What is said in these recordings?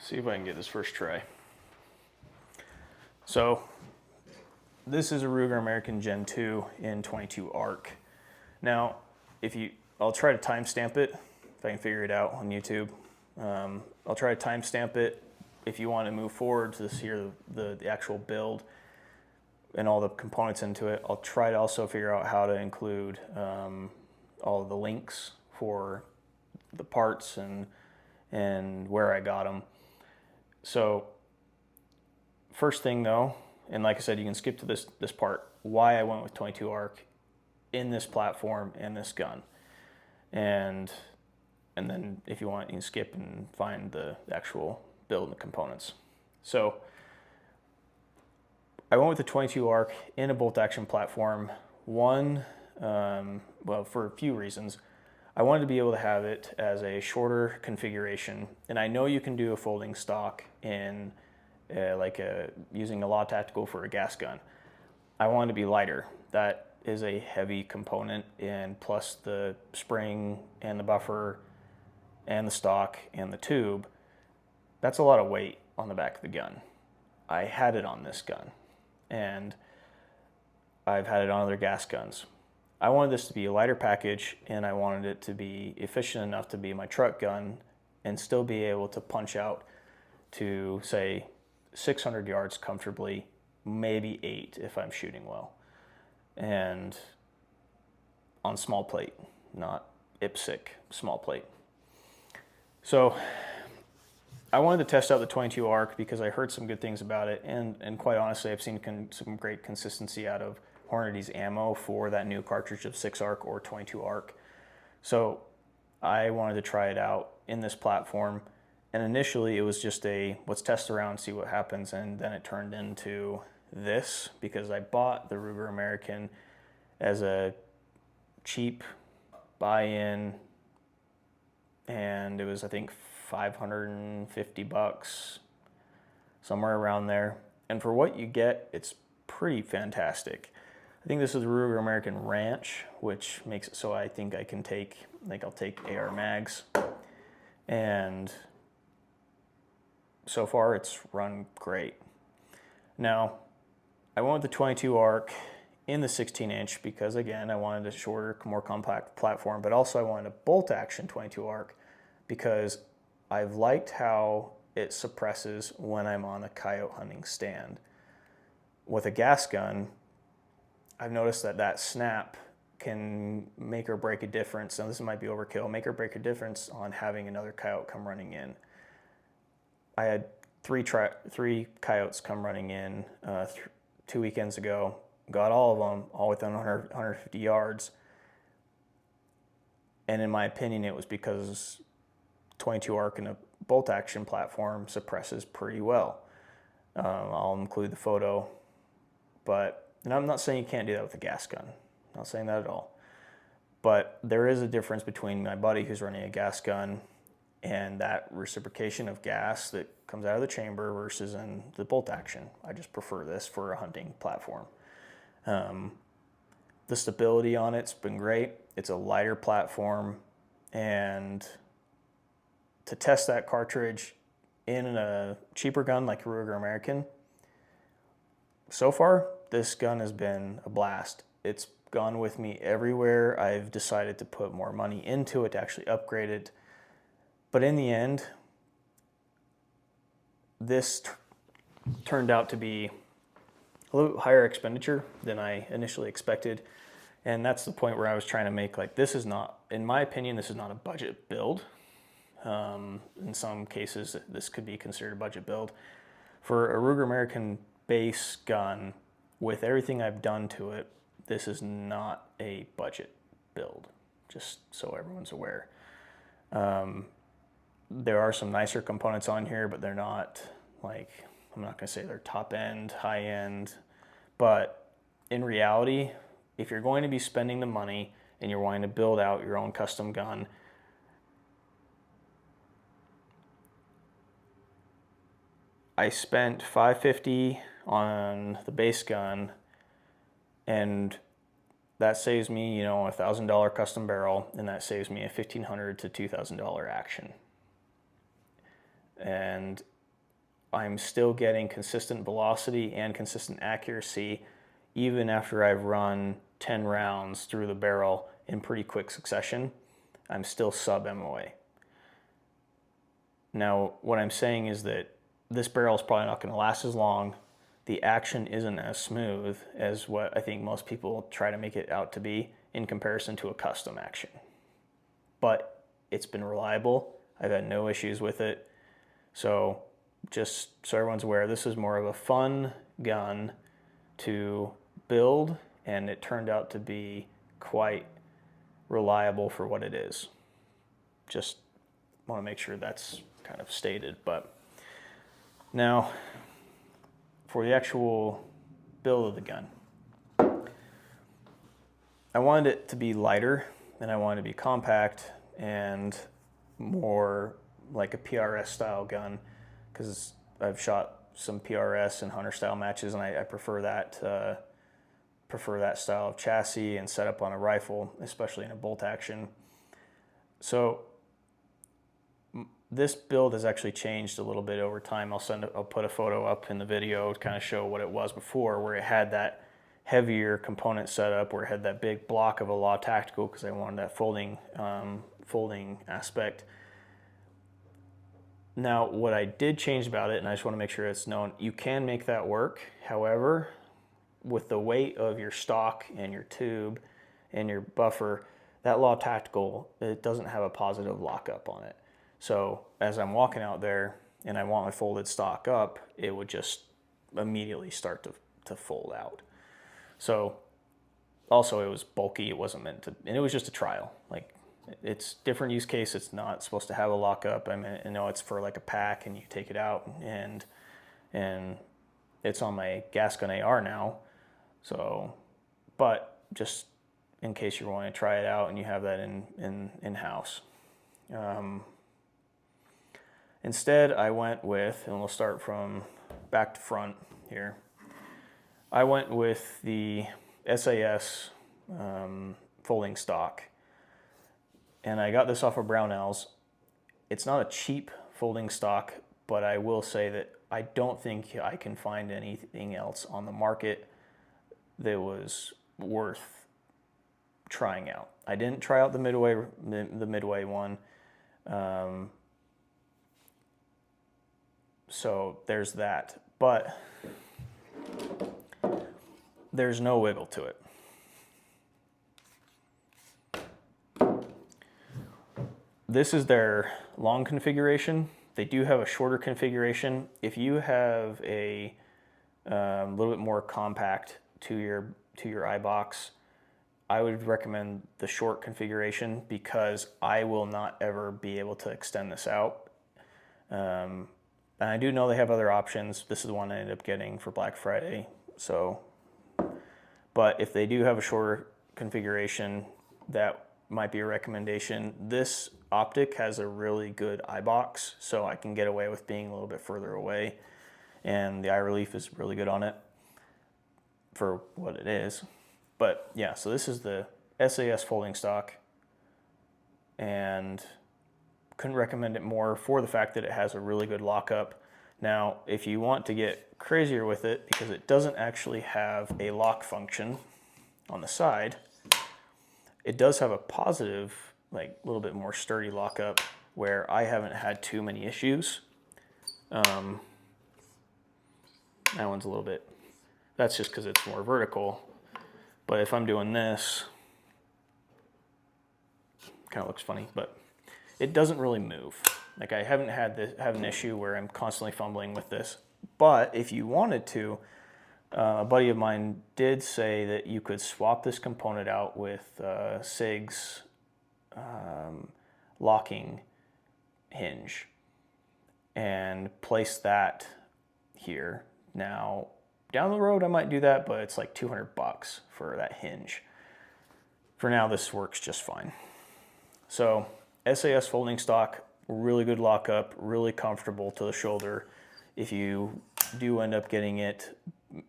See if I can get this first try. So this is a Ruger American Gen 2 in 22 arc. Now, I'll try to timestamp it if I can figure it out on YouTube. I'll try to timestamp it if you want to move forward to see the actual build and all the components into it. I'll try to also figure out how to include all of the links for the parts and where I got them. So first thing though, and like I said, you can skip to this part, why I went with 22 arc in this platform and this gun. And then if you want, you can skip and find the actual build and the components. So I went with the 22 arc in a bolt action platform. One, well, for a few reasons. I wanted to be able to have it as a shorter configuration, and I know you can do a folding stock in using a law tactical for a gas gun. I wanted to be lighter. That is a heavy component, and plus the spring and the buffer and the stock and the tube, that's a lot of weight on the back of the gun. I had it on this gun, and I've had it on other gas guns. I wanted this to be a lighter package, and I wanted it to be efficient enough to be my truck gun and still be able to punch out to, say, 600 yards comfortably, maybe 8 if I'm shooting well. And on small plate, not IPSC, small plate. So I wanted to test out the 22 arc because I heard some good things about it, and quite honestly, I've seen some great consistency out of Hornady's ammo for that new cartridge of 6 arc or 22 arc. So I wanted to try it out in this platform, and initially it was just let's test around, see what happens, and then it turned into this because I bought the Ruger American as a cheap buy-in, and it was, I think, $550, somewhere around there. And for what you get, it's pretty fantastic. I think this is the Ruger American Ranch, which makes it so I think I can I'll take AR mags. And so far it's run great. Now, I went with the 22 arc in the 16-inch because, again, I wanted a shorter, more compact platform, but also I wanted a bolt action 22 arc because I've liked how it suppresses when I'm on a coyote hunting stand. With a gas gun, I've noticed that snap can make or break a difference. Now this might be overkill, make or break a difference on having another coyote come running in. I had three coyotes come running in 2 weekends ago, got all of them, all within 150 yards. And in my opinion, it was because 22 arc in a bolt action platform suppresses pretty well. I'll include the photo, and I'm not saying you can't do that with a gas gun. I'm not saying that at all. But there is a difference between my buddy who's running a gas gun and that reciprocation of gas that comes out of the chamber versus in the bolt action. I just prefer this for a hunting platform. The stability on it's been great. It's a lighter platform, and to test that cartridge in a cheaper gun like Ruger American, so far, this gun has been a blast. It's gone with me everywhere. I've decided to put more money into it to actually upgrade it. But in the end, this turned out to be a little higher expenditure than I initially expected. And that's the point where I was trying to make, this is not, in my opinion, this is not a budget build. In some cases, this could be considered a budget build. For a Ruger American base gun, with everything I've done to it, this is not a budget build, just so everyone's aware. There are some nicer components on here, but they're not I'm not gonna say they're top end, high end, but in reality, if you're going to be spending the money and you're wanting to build out your own custom gun, I spent $550 on the base gun, and that saves me, a $1,000 custom barrel, and that saves me a $1,500 to $2,000 action. and I'm still getting consistent velocity and consistent accuracy even after I've run 10 rounds through the barrel in pretty quick succession. I'm still sub MOA. Now, what I'm saying is that this barrel is probably not going to last as long. The action isn't as smooth as what I think most people try to make it out to be in comparison to a custom action. But it's been reliable. I've had no issues with it. So just so everyone's aware, this is more of a fun gun to build, and it turned out to be quite reliable for what it is. Just want to make sure that's kind of stated. But now for the actual build of the gun, I wanted it to be lighter, and I wanted it to be compact and more like a PRS style gun, because I've shot some PRS and hunter style matches, and I prefer that style of chassis and setup on a rifle, especially in a bolt action. So this build has actually changed a little bit over time. I'll put a photo up in the video to kind of show what it was before, where it had that heavier component setup, where it had that big block of a Law Tactical, because I wanted that folding aspect. Now, what I did change about it, and I just want to make sure it's known, you can make that work. However, with the weight of your stock and your tube and your buffer, that Law Tactical, it doesn't have a positive lockup on it. So as I'm walking out there and I want my folded stock up, it would just immediately start to fold out. So also it was bulky, it wasn't meant to, and it was just a trial. Like, it's different use case. It's not supposed to have a lockup. I mean, I know it's for like a pack and you take it out, and it's on my gas gun AR now. So, but just in case you want to try it out and you have that in-house. Instead, I went with, and we'll start from back to front here. I went with the S.A.S. folding stock. And I got this off of Brownells. It's not a cheap folding stock, but I will say that I don't think I can find anything else on the market that was worth trying out. I didn't try out the Midway one. So there's that. But there's no wiggle to it. This is their long configuration. They do have a shorter configuration. If you have a little bit more compact to your eye box, I would recommend the short configuration, because I will not ever be able to extend this out. And I do know they have other options. This is the one I ended up getting for Black Friday. So, but if they do have a shorter configuration, that might be a recommendation. This optic has a really good eye box, so I can get away with being a little bit further away, and the eye relief is really good on it for what it is. But yeah, so this is the S.A.S. folding stock, and couldn't recommend it more for the fact that it has a really good lockup. Now, if you want to get crazier with it, because it doesn't actually have a lock function on the side, it does have a positive, like a little bit more sturdy lockup, where I haven't had too many issues. That one's a little bit, that's just because it's more vertical. But if I'm doing this, kind of looks funny, but it doesn't really move. Like, I haven't had an issue where I'm constantly fumbling with this. But if you wanted to, a buddy of mine did say that you could swap this component out with SIG's locking hinge and place that here. Now, down the road I might do that, but it's like $200 for that hinge. For now, this works just fine. So, S.A.S. folding stock, really good lockup, really comfortable to the shoulder. If you do end up getting it,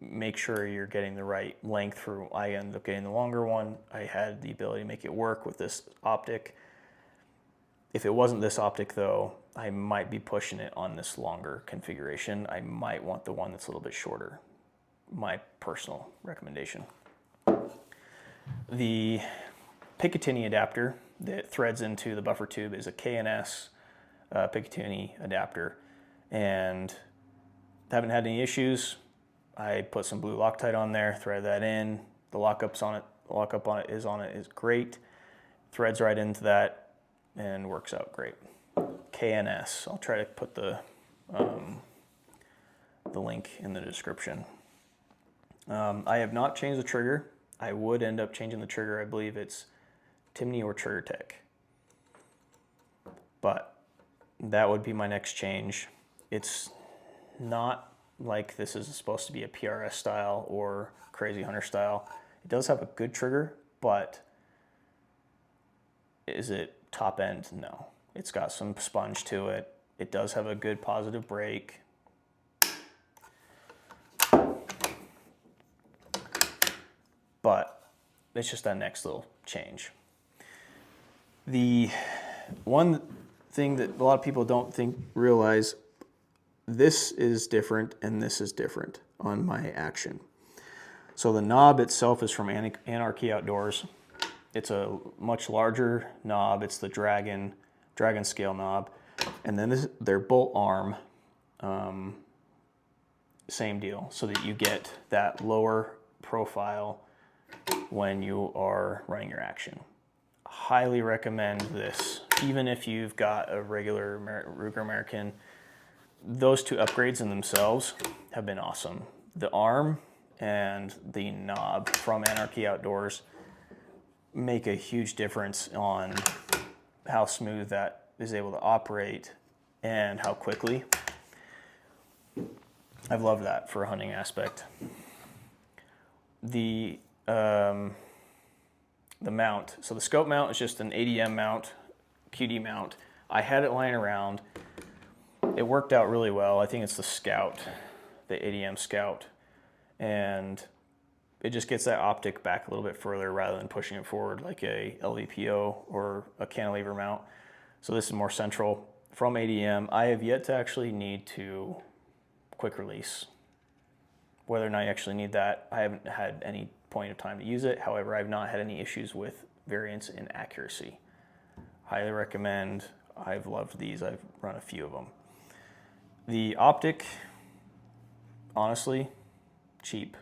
make sure you're getting the right length. For I ended up getting the longer one. I had the ability to make it work with this optic. If it wasn't this optic though, I might be pushing it on this longer configuration. I might want the one that's a little bit shorter. My personal recommendation. The Picatinny adapter that threads into the buffer tube is a K&S Picatinny adapter, and haven't had any issues. I put some blue Loctite on there, thread that in. The lockup on it is great. Threads right into that and works out great. K&S. I'll try to put the link in the description. I have not changed the trigger. I would end up changing the trigger. I believe it's Timney or Trigger Tech. But that would be my next change. It's not like this is supposed to be a PRS style or Crazy Hunter style. It does have a good trigger, but is it top end? No. It's got some sponge to it. It does have a good positive brake. But it's just that next little change. The one thing that a lot of people don't realize, this is different and this is different on my action. So the knob itself is from Anarchy Outdoors. It's a much larger knob. It's the dragon scale knob. And then their bolt arm, same deal, so that you get that lower profile when you are running your action. Highly recommend this, even if you've got a regular Ruger American. Those two upgrades in themselves have been awesome. The arm and the knob from Anarchy Outdoors make a huge difference on how smooth that is able to operate and how quickly. I've loved that for a hunting aspect. The mount. So the Scout Mount is just an ADM mount, QD mount. I had it lying around. It worked out really well. I think it's the Scout, the ADM Scout. And it just gets that optic back a little bit further rather than pushing it forward like a LVPO or a cantilever mount. So this is more central from ADM. I have yet to actually need to quick release. Whether or not you actually need that, I haven't had any point of time to use it. However, I've not had any issues with variance in accuracy. Highly recommend. I've loved these. I've run a few of them. The optic, honestly, cheap.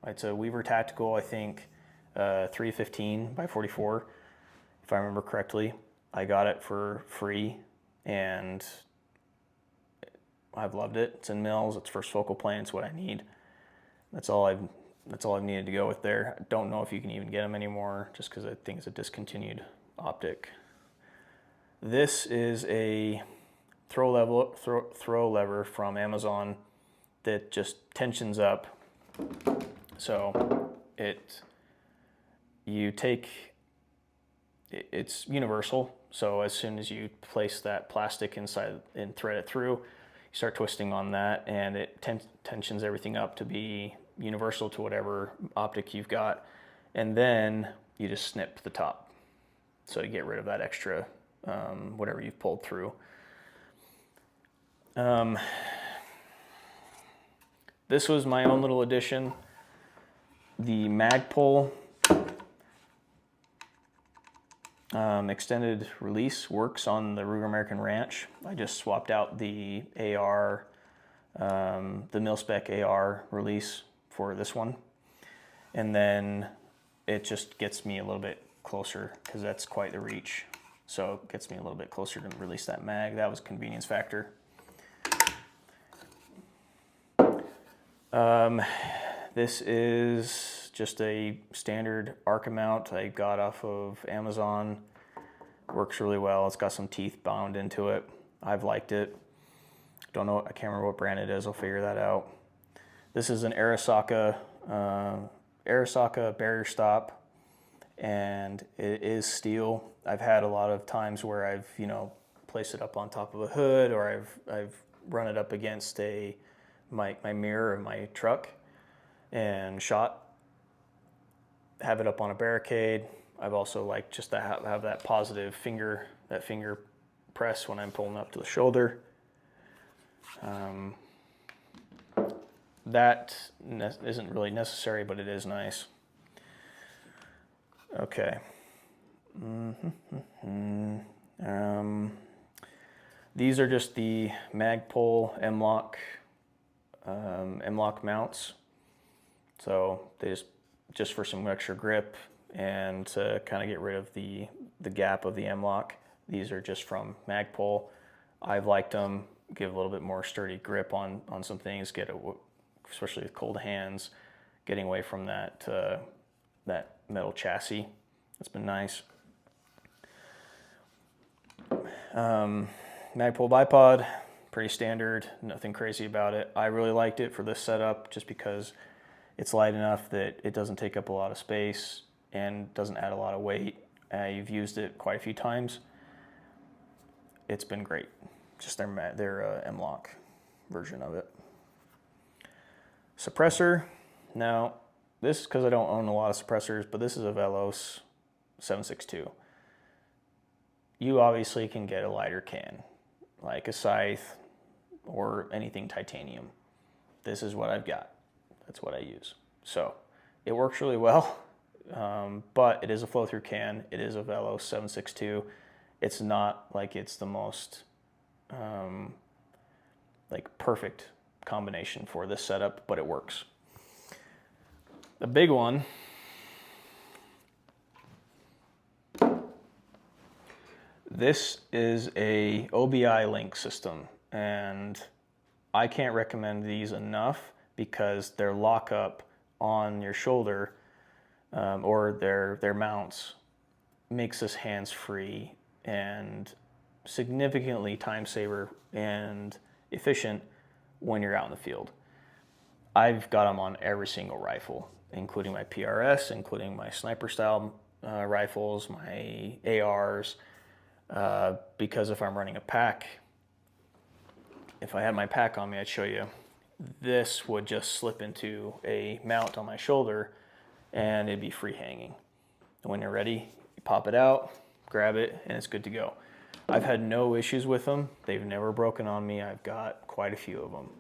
It's a Weaver Tactical, I think, 315 by 44, if I remember correctly. I got it for free, and I've loved it. It's in mils. It's first focal plane. It's what I need. That's all I've needed to go with there. I don't know if you can even get them anymore, just because I think it's a discontinued optic. This is a throw lever from Amazon that just tensions up. So it's universal. So as soon as you place that plastic inside and thread it through, you start twisting on that, and it tensions everything up to be universal to whatever optic you've got. And then you just snip the top. So you get rid of that extra whatever you've pulled through. This was my own little addition. The Magpul extended release works on the Ruger American Ranch. I just swapped out the AR, the mil-spec AR release for this one. And then it just gets me a little bit closer, because that's quite the reach. So it gets me a little bit closer to release that mag. That was a convenience factor. This is just a standard arca mount I got off of Amazon. Works really well. It's got some teeth bound into it. I've liked it. Don't know, I can't remember what brand it is. I'll figure that out. This is an Arisaka barrier stop, and it is steel. I've had a lot of times where I've, placed it up on top of a hood, or I've run it up against my mirror of my truck and have it up on a barricade. I've also liked just to have that positive finger press when I'm pulling up to the shoulder. That isn't really necessary, but it is nice. Okay. These are just the Magpul mlok mounts. So they just for some extra grip and to kind of get rid of the gap of the mlok. These are just from Magpul. I've liked them. Give a little bit more sturdy grip on some things. Especially with cold hands, getting away from that metal chassis. That's been nice. Magpul bipod, pretty standard, nothing crazy about it. I really liked it for this setup just because it's light enough that it doesn't take up a lot of space and doesn't add a lot of weight. You've used it quite a few times. It's been great. Just their mlok version of it. Suppressor. Now, this is because I don't own a lot of suppressors, but this is a Velos 762. You obviously can get a lighter can, like a scythe or anything titanium. This is what I've got. That's what I use. So it works really well, but it is a flow-through can. It is a Velos 762. It's not like it's the most perfect combination for this setup, but it works. The big one, this is a OBI link system, and I can't recommend these enough because their lockup on your shoulder or their mounts makes this hands-free and significantly time saver and efficient when you're out in the field. I've got them on every single rifle, including my PRS, including my sniper style rifles, my ARs, because if I'm running a pack, if I had my pack on me, I'd show you, this would just slip into a mount on my shoulder and it'd be free hanging. And when you're ready, you pop it out, grab it, and it's good to go. I've had no issues with them. They've never broken on me. I've got quite a few of them.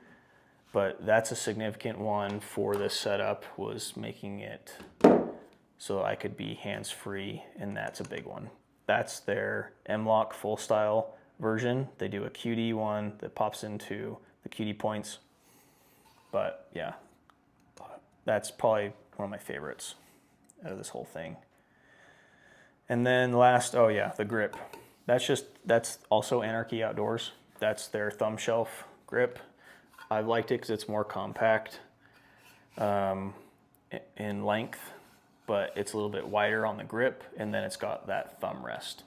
But that's a significant one for this setup, was making it so I could be hands-free, and that's a big one. That's their mlok full style version. They do a QD one that pops into the QD points. But yeah, that's probably one of my favorites out of this whole thing. And then last, oh yeah, the grip. That's also Anarchy Outdoors. That's their thumb shelf grip. I've liked it because it's more compact in length, but it's a little bit wider on the grip, and then it's got that thumb rest.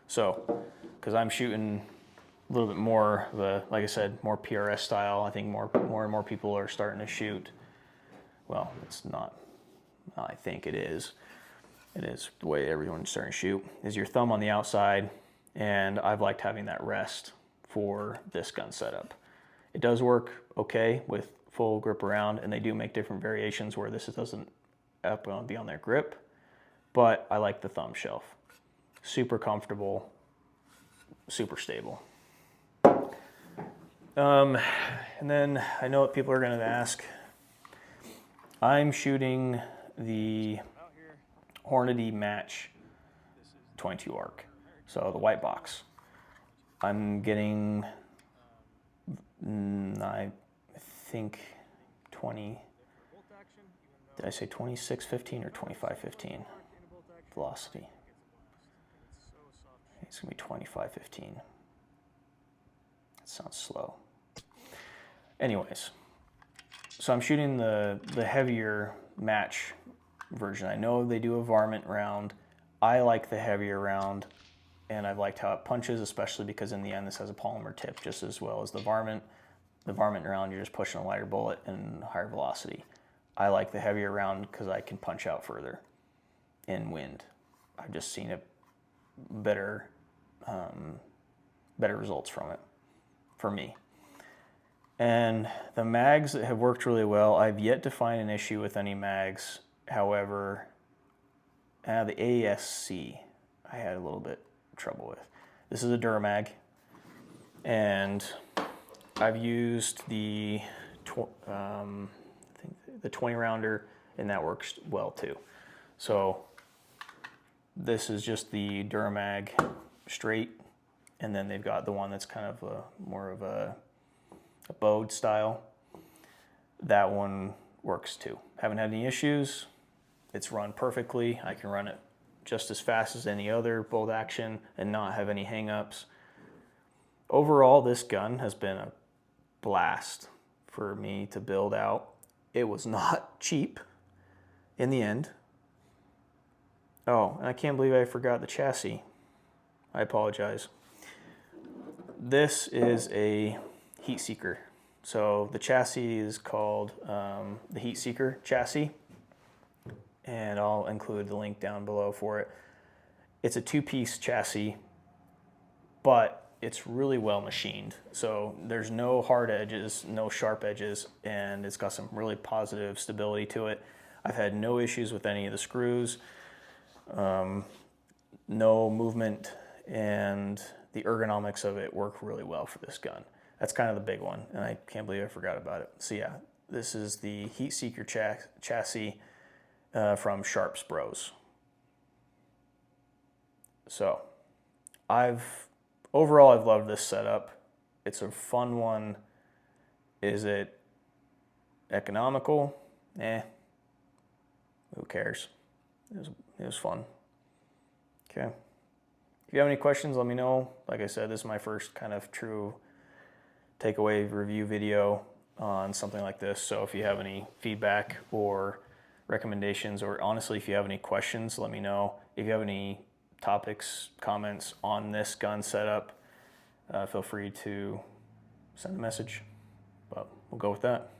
So, because I'm shooting a little bit more of a, like I said, more PRS style, I think more and more people are starting to shoot. Well, it's not, I think it is. It is the way everyone's starting to shoot, is your thumb on the outside, and I've liked having that rest for this gun setup. It does work okay with full grip around, and they do make different variations where this doesn't be on their grip, but I like the thumb shelf. Super comfortable, super stable. And then I know what people are going to ask. I'm shooting the Hornady Match 22 arc, so the white box. I'm getting, I think 20, did I say 2615 or 2515 velocity? It's gonna be 2515. That sounds slow. Anyways, so I'm shooting the heavier match version. I know they do a varmint round. I like the heavier round, and I've liked how it punches, especially because in the end this has a polymer tip just as well as the varmint. The varmint round, you're just pushing a lighter bullet and higher velocity. I like the heavier round because I can punch out further in wind. I've just seen it better results from it for me. And the mags have worked really well. I've yet to find an issue with any mags. However, the ASC I had a little bit of trouble with. This is a Durmag, and I've used the 20 rounder, and that works well too. So this is just the Durmag straight, and then they've got the one that's kind of more of a bowed style. That one works too. Haven't had any issues. It's run perfectly. I can run it just as fast as any other bolt action and not have any hang-ups. Overall, this gun has been a blast for me to build out. It was not cheap in the end. Oh, and I can't believe I forgot the chassis. I apologize. This is a heat seeker. So the chassis is called the heat seeker chassis, and I'll include the link down below for it. It's a two-piece chassis, but it's really well machined. So there's no hard edges, no sharp edges, and it's got some really positive stability to it. I've had no issues with any of the screws, no movement, and the ergonomics of it work really well for this gun. That's kind of the big one, and I can't believe I forgot about it. So yeah, this is the heat seeker chassis from Sharps Bros. So overall, I've loved this setup. It's a fun one. Is it economical? Eh. Who cares? It was fun. Okay. If you have any questions, let me know. Like I said, this is my first kind of true takeaway review video on something like this. So if you have any feedback or recommendations, or honestly, if you have any questions, let me know. If you have any topics, comments on this gun setup, feel free to send a message. But we'll go with that.